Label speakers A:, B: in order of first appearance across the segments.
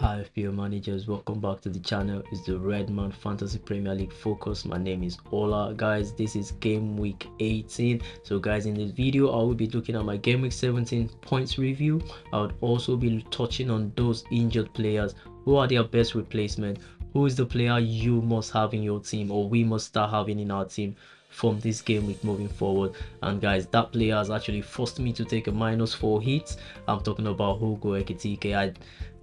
A: Hi FPL managers, welcome back to the channel. It's the Redman Fantasy Premier League Focus. My name is Ola. Guys, this is game week 18. So guys, in this video I will be looking at my game week 17 points review. I would also be touching on those injured players. Who are their best replacement? Who is the player you must have in your team, or we must start having in our team from this game week moving forward? And guys, that player has actually forced me to take a -4 hit. I'm talking about Hugo Ekitike.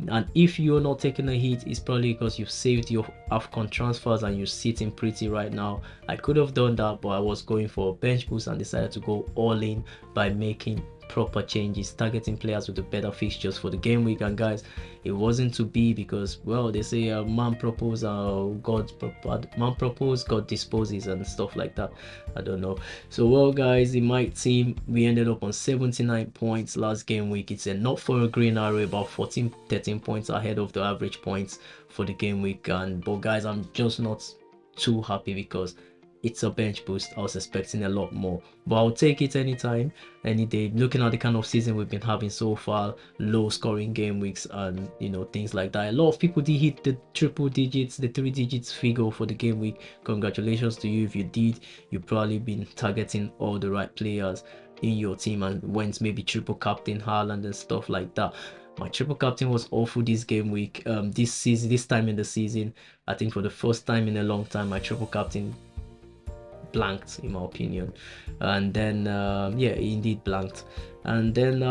A: And if you're not taking a hit, it's probably because you've saved your AFCON transfers and you're sitting pretty right now. I could have done that, but I was going for a bench boost and decided to go all in by making proper changes, targeting players with the better fixtures for the game week. And guys, it wasn't to be, because well, they say man proposes, God disposes, and stuff like that. I don't know. So well guys, in my team we ended up on 79 points last game week. It's enough for a green arrow, about 13 points ahead of the average points for the game week. But guys, I'm just not too happy because it's a bench boost. I was expecting a lot more, but I'll take it anytime, any day. Looking at the kind of season we've been having so far, low scoring game weeks and things like that. A lot of people did hit the triple digits, the 3 digits figure for the game week. Congratulations to you if you did. You've probably been targeting all the right players in your team and went maybe triple captain Haaland and stuff like that. My triple captain was awful this game week. This time in the season, I think for the first time in a long time, my triple captain blanked, in my opinion. And then yeah, indeed blanked. And then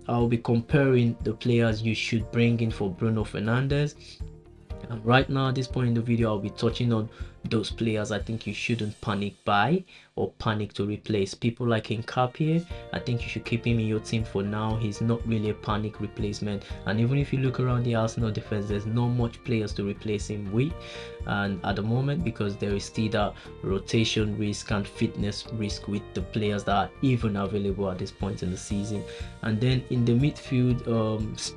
A: I'll be comparing the players you should bring in for Bruno Fernandes. And right now, at this point in the video, I'll be touching on those players I think you shouldn't panic buy or panic to replace. People like Nkapie, I think you should keep him in your team for now. He's not really a panic replacement, and even if you look around the Arsenal defense, there's not much players to replace him with, and at the moment, because there is still that rotation risk and fitness risk with the players that are even available at this point in the season. And then in the midfield,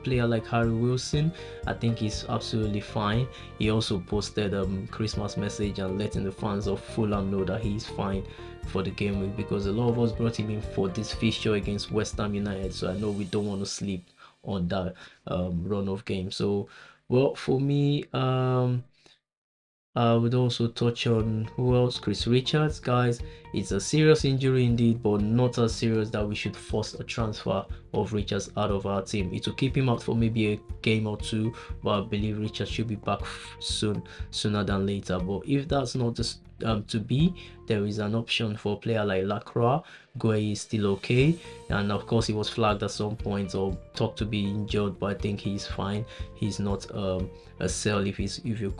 A: player like Harry Wilson, I think he's absolutely fine. He also posted Christmas message and letting the fans of Fulham know that he's fine for the game week, because a lot of us brought him in for this fixture against West Ham United. So I know we don't want to sleep on that run of games. So well, for me, I would also touch on who else. Chris Richards, guys, it's a serious injury indeed, but not as serious that we should force a transfer of Richards out of our team. It will keep him out for maybe a game or two, but I believe Richards should be back sooner than later. But if that's not to be, there is an option for a player like Lacroix. Gueye is still okay, and of course he was flagged at some point or talked to be injured, but I think he's fine. He's not a sell if you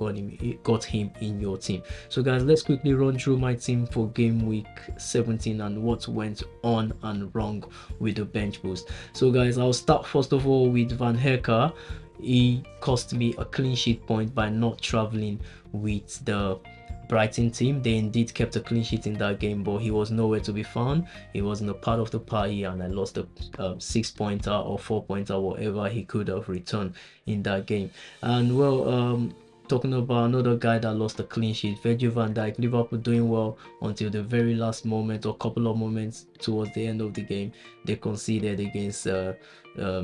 A: got him in your team. So guys, let's quickly run through my team for game week 17 and what went on and wrong with the bench boost. So guys, I'll start first of all with Van Hecke. He cost me a clean sheet point by not traveling with the Brighton team. They indeed kept a clean sheet in that game, but he was nowhere to be found. He wasn't a part of the party, and I lost a 6-pointer or 4-pointer, whatever he could have returned in that game. And well, talking about another guy that lost a clean sheet, Virgil van Dijk. Liverpool doing well until the very last moment, or couple of moments towards the end of the game. They conceded against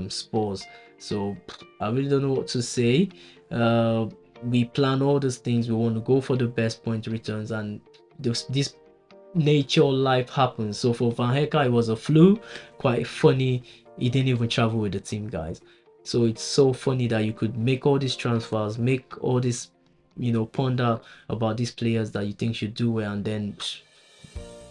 A: Spurs. So I really don't know what to say. We plan all these things. We want to go for the best point returns, and this nature life happens. So for Van Hecke, it was a flu. Quite funny, he didn't even travel with the team, guys. So it's so funny that you could make all these transfers, make all this, ponder about these players that you think should do well, and then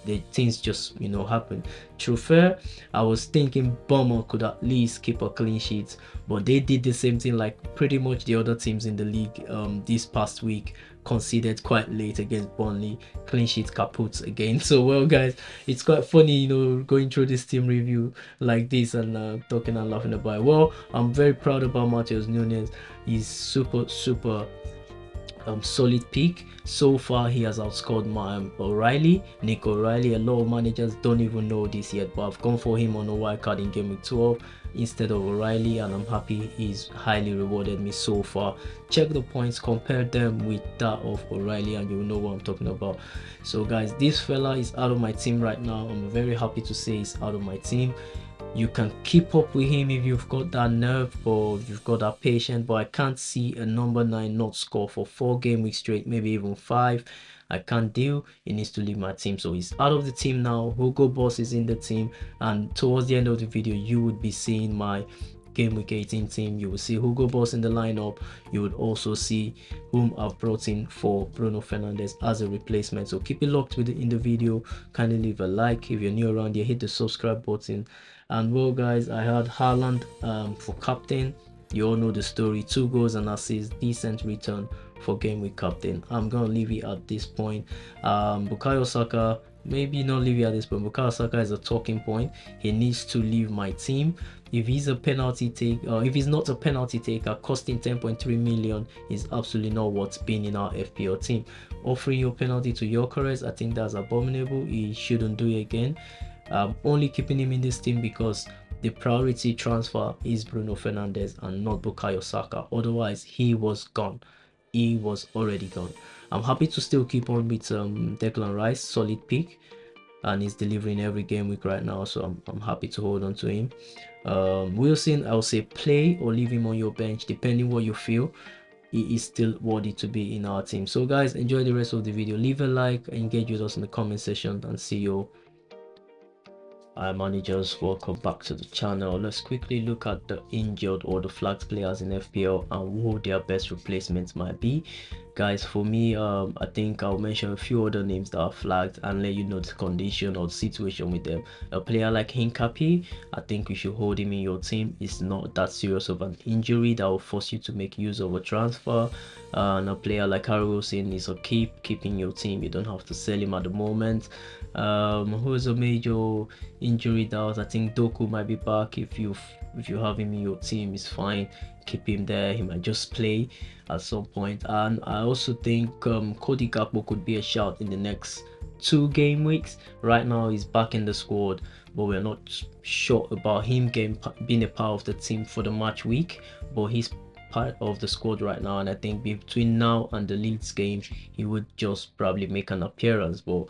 A: the things just happen. True fair, I was thinking Bournemouth could at least keep a clean sheet, but they did the same thing like pretty much the other teams in the league this past week. Conceded quite late against Burnley, clean sheet kaput again. So well guys, it's quite funny going through this team review like this and talking and laughing about it. Well, I'm very proud about Matheus Nunes. He's super solid pick. So far he has outscored my Nick O'Reilly. A lot of managers don't even know this yet, but I've gone for him on a wild card in game week 12 instead of O'Reilly, and I'm happy he's highly rewarded me so far. Check the points, compare them with that of O'Reilly, and you'll know what I'm talking about. So guys, this fella is out of my team right now. I'm very happy to say he's out of my team. You can keep up with him if you've got that nerve or you've got that patience, but I can't see a number 9 not score for 4 game weeks straight, maybe even 5. I can't deal. He needs to leave my team. So he's out of the team now. Hugo Boss is in the team, and towards the end of the video you would be seeing my game week 18 team. You will see Hugo Boss in the lineup. You would also see whom I've brought in for Bruno Fernandes as a replacement. So keep it locked in the video. Kindly leave a like. If you're new around here, hit the subscribe button. And well guys, I had Haaland for captain. You all know the story. 2 goals and assists, decent return for game week captain. I'm gonna leave it at this point. Bukayo Saka, maybe not leave it at this point. Bukayo Saka is a talking point. He needs to leave my team. If he's a penalty taker, if he's not a penalty taker, costing 10.3 million is absolutely not what's been in our FPL team. Offering your penalty to Gyökeres, I think that's abominable. He shouldn't do it again. Only keeping him in this team because the priority transfer is Bruno Fernandes and not Bukayo Saka. Otherwise, he was gone. He was already gone. I'm happy to still keep on with Declan Rice, solid pick, and he's delivering every game week right now. So I'm happy to hold on to him. Wilson, I'll say play or leave him on your bench, depending what you feel. He is still worthy to be in our team. So guys, enjoy the rest of the video. Leave a like, engage with us in the comment section, and see you. Hi managers, welcome back to the channel. Let's quickly look at the injured or the flagged players in FPL and who their best replacements might be. Guys, for me, I think I'll mention a few other names that are flagged and let you know the condition or the situation with them. A player like Hincapié, I think you should hold him in your team. It's not that serious of an injury that will force you to make use of a transfer. And a player like Harry Wilson is a keeping your team. You don't have to sell him at the moment. Who is a major injury doubt? I think Doku might be back. If you have him in your team, it's fine. Keep him there. He might just play at some point. And I also think Cody Gakpo could be a shout in the next 2 game weeks. Right now he's back in the squad, but we're not sure about him being a part of the team for the match week, but he's part of the squad right now, and I think between now and the Leeds game he would just probably make an appearance. But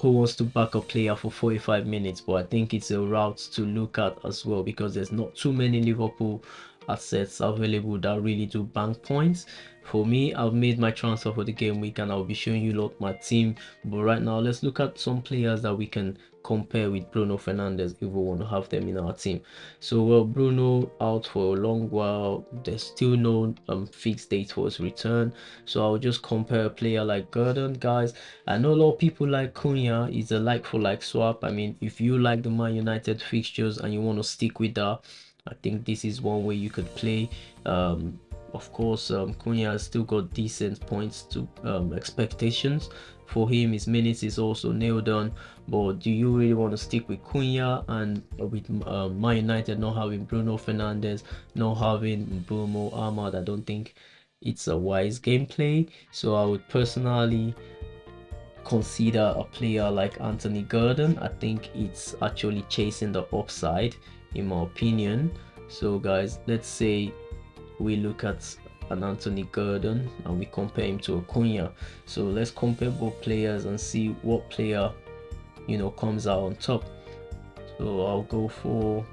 A: who wants to back a player for 45 minutes? But I think it's a route to look at as well, because there's not too many Liverpool assets available that really do bank points. For me, I've made my transfer for the game week and I'll be showing you lot my team. But right now, let's look at some players that we can compare with Bruno Fernandes if we want to have them in our team. So well, Bruno out for a long while. There's still no fixed date for his return, so I'll just compare a player like Gordon. Guys, I know a lot of people like Cunha. Is a like for like swap. I mean, if you like the Man United fixtures and you want to stick with that, I think this is one way you could play. Of course, Cunha has still got decent points to expectations. For him, his minutes is also nailed on. But do you really want to stick with Cunha and with Man United not having Bruno Fernandes, not having Bruno Ahmad? I don't think it's a wise gameplay. So I would personally consider a player like Anthony Gordon. I think it's actually chasing the upside in my opinion. So guys, let's say we look at an Anthony Gordon and we compare him to a Cunha. So let's compare both players and see what player, you know, comes out on top. So I'll go for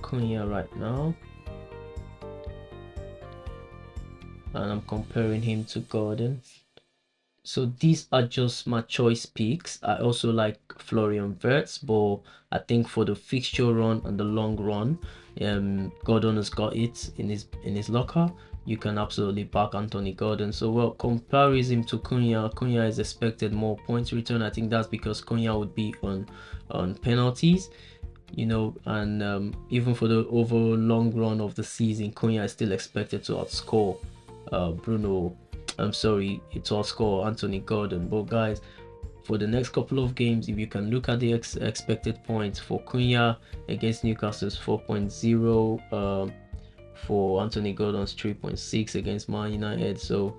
A: Cunha right now, and I'm comparing him to Gordon. So these are just my choice picks. I also like Florian Wirtz, but I think for the fixture run and the long run, Gordon has got it in his locker. You can absolutely back Anthony Gordon. So well, comparison to Cunha, Cunha is expected more points return. I think that's because Cunha would be on penalties, you know, and even for the overall long run of the season, Cunha is still expected to outscore Bruno. I'm sorry, it's all score Anthony Gordon. But guys, for the next couple of games, if you can look at the expected points for Cunha against Newcastle's 4.0, for Anthony Gordon's 3.6 against Man United. So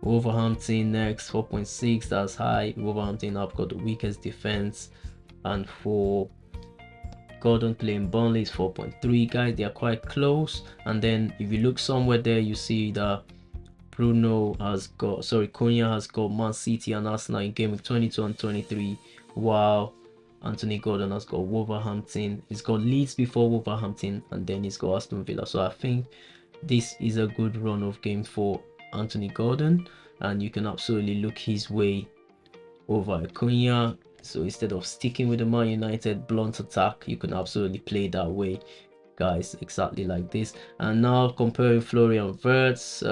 A: Wolverhampton next 4.6, that's high. Wolverhampton have got the weakest defense, and for Gordon playing Burnley is 4.3. Guys, they are quite close. And then if you look somewhere there, you see that Cunha has got Man City and Arsenal in game week 22 and 23, while Anthony Gordon has got Wolverhampton. He's got Leeds before Wolverhampton, and then he's got Aston Villa. So I think this is a good run of games for Anthony Gordon, and you can absolutely look his way over Acuna. So instead of sticking with the Man United blunt attack, you can absolutely play that way, guys, exactly like this. And now comparing Florian Wirtz,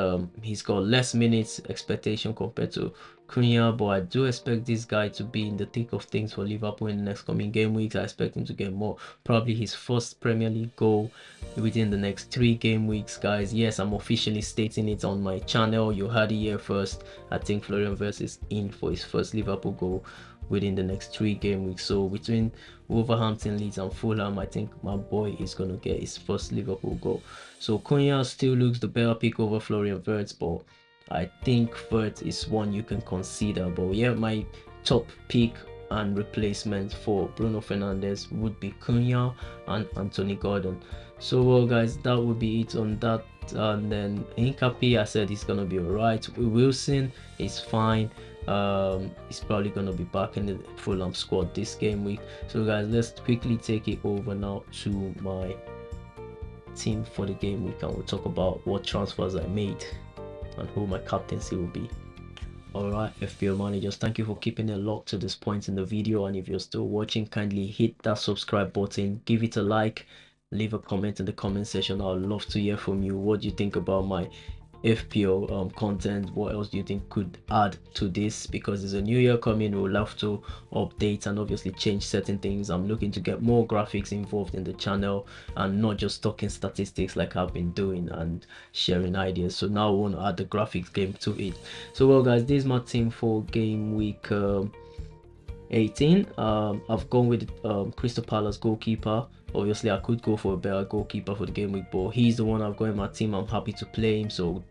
A: he's got less minutes expectation compared to Cunha, but I do expect this guy to be in the thick of things for Liverpool in the next coming game weeks. I expect him to get more, probably his first Premier League goal within the next 3 game weeks, guys. Yes, I'm officially stating it on my channel. You heard it here first. I think Florian Wirtz is in for his first Liverpool goal within the next 3 game weeks. So between Wolverhampton, Leeds and Fulham, I think my boy is going to get his first Liverpool goal. So Cunha still looks the better pick over Florian Wirtz, but I think Wirtz is one you can consider. But yeah, my top pick and replacement for Bruno Fernandes would be Cunha and Anthony Gordon. So well, guys, that would be it on that. And then Hincapié, I said he's gonna be alright. Wilson is fine. He's probably gonna be back in the Fulham squad this game week. So guys, let's quickly take it over now to my team for the game week, and we'll talk about what transfers I made and who my captaincy will be. Alright, FPL managers, thank you for keeping it locked to this point in the video, and if you're still watching, kindly hit that subscribe button, give it a like, leave a comment in the comment section. I'd love to hear from you. What do you think about my FPL content? What else do you think could add to this? Because there's a new year coming, we'll have to update and obviously change certain things. I'm looking to get more graphics involved in the channel and not just talking statistics like I've been doing and sharing ideas. So now I want to add the graphics game to it. So well, guys, this is my team for game week 18. I've gone with Crystal Palace goalkeeper. Obviously I could go for a better goalkeeper for the game week, but he's the one I've got in my team. I'm happy to play him. So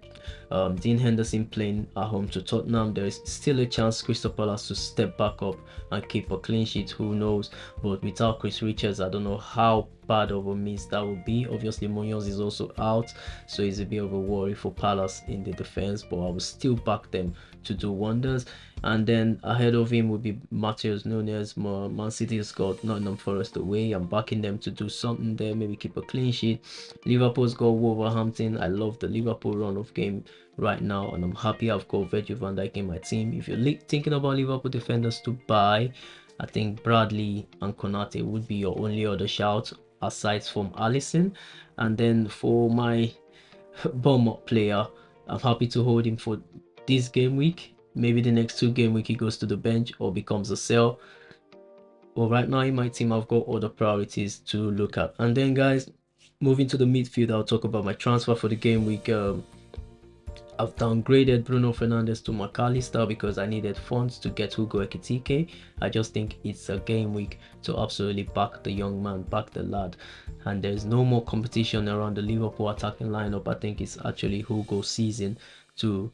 A: Dean Henderson playing at home to Tottenham, there is still a chance Crystal Palace to step back up and keep a clean sheet, who knows. But without Chris Richards, I don't know how bad of a miss that would be. Obviously Munoz is also out, so it's a bit of a worry for Palace in the defense, but I will still back them to do wonders. And then ahead of him would be Matheus Nunes. Man City has got Nottingham Forest away. I'm backing them to do something there, maybe keep a clean sheet. Liverpool's got Wolverhampton. I love the Liverpool run of game right now, and I'm happy I've got Virgil van Dijk in my team. If you're thinking about Liverpool defenders to buy, I think Bradley and Konate would be your only other shout aside from Alisson. And then for my Bournemouth player, I'm happy to hold him for this game week. Maybe the next 2 game week he goes to the bench or becomes a sell. Well, right now in my team I've got other priorities to look at. And then guys, moving to the midfield, I'll talk about my transfer for the game week. I've downgraded Bruno Fernandes to McAllister because I needed funds to get Hugo Ekitike. I just think it's a game week to absolutely back the young man, back the lad. And there's no more competition around the Liverpool attacking lineup. I think it's actually Hugo's season to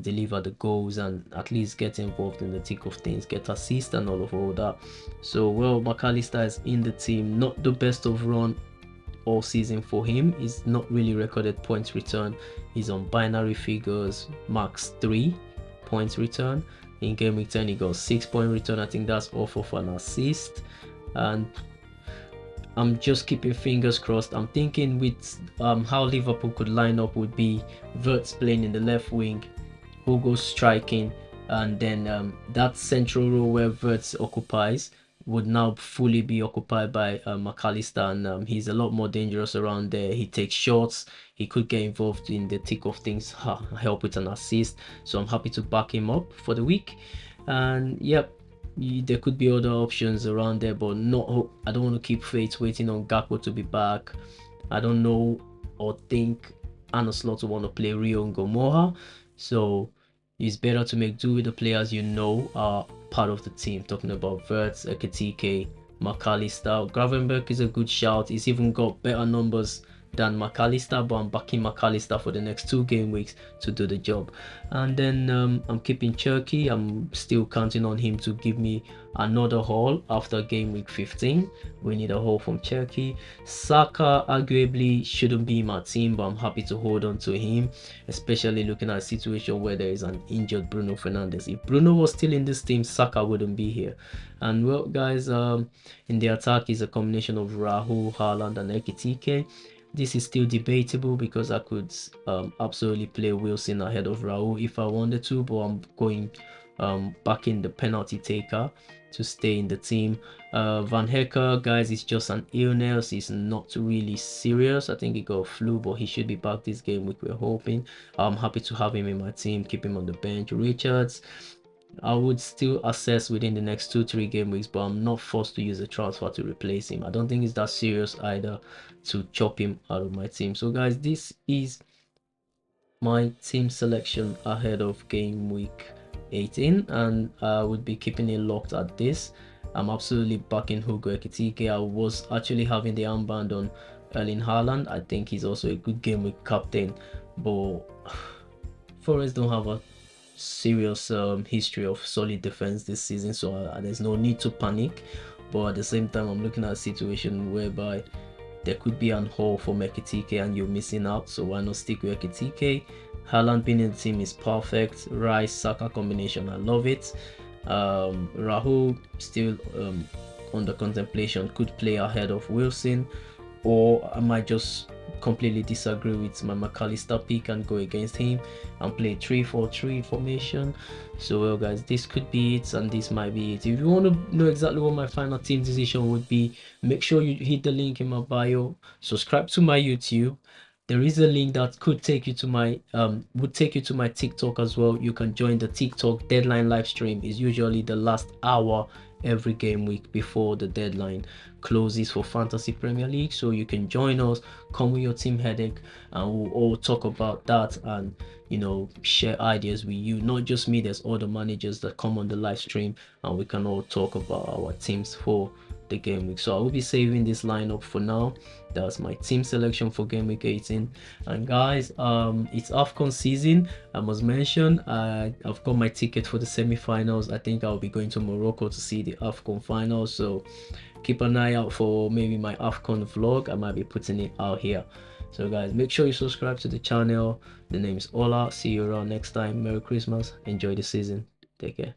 A: deliver the goals and at least get involved in the thick of things, get assist and all that. So well, McAllister is in the team. Not the best of run all season for him. He's not really recorded points return. He's on binary figures, max 3 points return. In game week 10 he got 6 point return. I think that's off of an assist, and I'm just keeping fingers crossed. I'm thinking with how Liverpool could line up would be Wirtz playing in the left wing, Hugo striking, and then that central role where Wirtz occupies would now fully be occupied by McAllister, and he's a lot more dangerous around there. He takes shots, he could get involved in the thick of things, help with an assist. So I'm happy to back him up for the week. And yep, there could be other options around there, but not. I don't want to keep faith waiting on Gakpo to be back. I don't know or think Arne Slot will want to play Rio Ngomoha, so it's better to make do with the players you know are part of the team. Talking about Wirtz, Ekitike, McAllister. Gravenberch is a good shout. He's even got better numbers than McAllister, but I'm backing McAllister for the next 2 game weeks to do the job. And then I'm keeping Cherky. I'm still counting on him to give me another haul after game week 15. We need a haul from Cherky. Saka arguably shouldn't be in my team, but I'm happy to hold on to him, especially looking at a situation where there is an injured Bruno Fernandes. If Bruno was still in this team, Saka wouldn't be here. And well, guys, in the attack is a combination of Rahul, Haaland, and Ekitike. This is still debatable because I could absolutely play Wilson ahead of Rahul if I wanted to, but I'm going back in the penalty taker to stay in the team. Van Hecker, guys, is just an illness. It's not really serious. I think he got a flu, but he should be back this game week, we're hoping. I'm happy to have him in my team, keep him on the bench. Richards, I would still assess within the next 2-3 game weeks, but I'm not forced to use a transfer to replace him. I don't think it's that serious either to chop him out of my team. So guys, this is my team selection ahead of game week 18, and I would be keeping it locked at this. I'm absolutely backing Hugo Ekitike. I was actually having the armband on Erling Haaland. I think he's also a good game week captain, but Forest don't have a serious history of solid defense this season, so there's no need to panic. But at the same time, I'm looking at a situation whereby there could be an haul for Ekitike and you're missing out, so why not stick with Ekitike? Haaland being in the team is perfect. Rice Saka combination, I love it. Rahul still under contemplation, could play ahead of Wilson, or I might just completely disagree with my McAllister pick and go against him and play 3-4-3 formation. So well guys, this could be it, and this might be it. If you want to know exactly what my final team decision would be, make sure you hit the link in my bio, subscribe to my YouTube. There is a link that could take you to my would take you to my TikTok as well. You can join the TikTok deadline live stream. Is usually the last hour every game week before the deadline closes for Fantasy Premier League, so you can join us, come with your team headache, and we'll all talk about that and, you know, share ideas with you. Not just me, there's other managers that come on the live stream and we can all talk about our teams for the game week. So I will be saving this lineup for now. That's my team selection for game week 18. And guys, it's AFCON season. I must mention I've got my ticket for the semi-finals. I think I'll be going to Morocco to see the AFCON finals, so keep an eye out for maybe my AFCON vlog. I might be putting it out here. So guys, make sure you subscribe to the channel. The name is Ola. See you around next time. Merry Christmas, enjoy the season, take care.